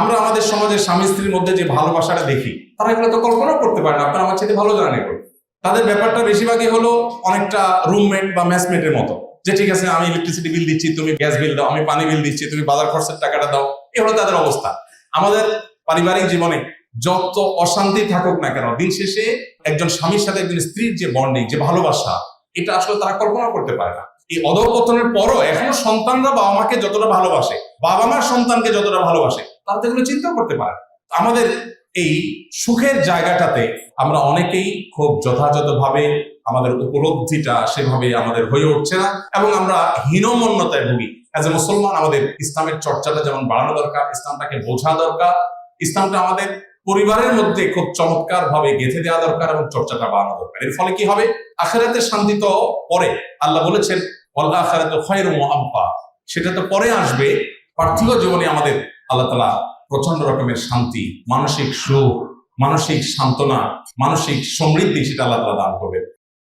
আমরা আমাদের সমাজের স্বামী স্ত্রীর মধ্যে যে ভালোবাসাটা দেখি, তারা এগুলো তো কল্পনা করতে পারে না। আপনারা আমার সাথে ভালো জানেন এগুলো। তাদের ব্যাপারটা বেশিরভাগই হলো অনেকটা রুমমেট বা ম্যাচমেটের মতো, যে ঠিক আছে আমি ইলেকট্রিসিটি বিল দিচ্ছি, তুমি গ্যাস বিল দাও, আমি পানি বিল দিচ্ছি, তুমি বাজার খরচের টাকাটা দাও। এ হলো তাদের অবস্থা। আমাদের পারিবারিক জীবনে যত অশান্তি থাকুক না কেন, দিন শেষে একজন স্বামীর সাথে একজন স্ত্রীর যে বন্ডিং, যে ভালোবাসা, এটা আসলে তারা কল্পনা করতে পারে না। এই অধঃপতনের পরও এখনো সন্তানরা বাবা মাকে যতটা ভালোবাসে, বাবা মার সন্তানকে যতটা ভালোবাসে, তারা তো এগুলো চিন্তা করতে পারে। আমাদের এই সুখের জায়গাটাতে আমরা অনেকেই খুব যথাযথভাবে আমাদের উপলব্ধিটা সেভাবে আমাদের হয়ে উঠছে না, এবং আমরা হীনমন্যতায় ভুগি। অ্যাজ এ মুসলমান আমাদের ইসলামের চর্চাটা যেমন বাড়ানো দরকার, ইসলামটাকে বোঝা দরকার, ইসলামটা আমাদের পরিবারের মধ্যে খুব চমৎকার ভাবে গেঁথে দেওয়া দরকার এবং চর্চাটা বাড়ানো দরকার। এর ফলে কি হবে? আখিরাতের শান্তি তো পরে, আল্লাহ বলেছেন ওয়াল আখিরাতু খায়রুম ওয়া আবকা, সেটা তো পরে আসবে। পার্থিব জীবনে আমাদের আল্লাহ তাআলা প্রচন্ড রকমের শান্তি, মানসিক সুখ, মানসিক সান্ত্বনা, মানসিক সমৃদ্ধি সেটা আল্লাহ তাআলা দান করবেন।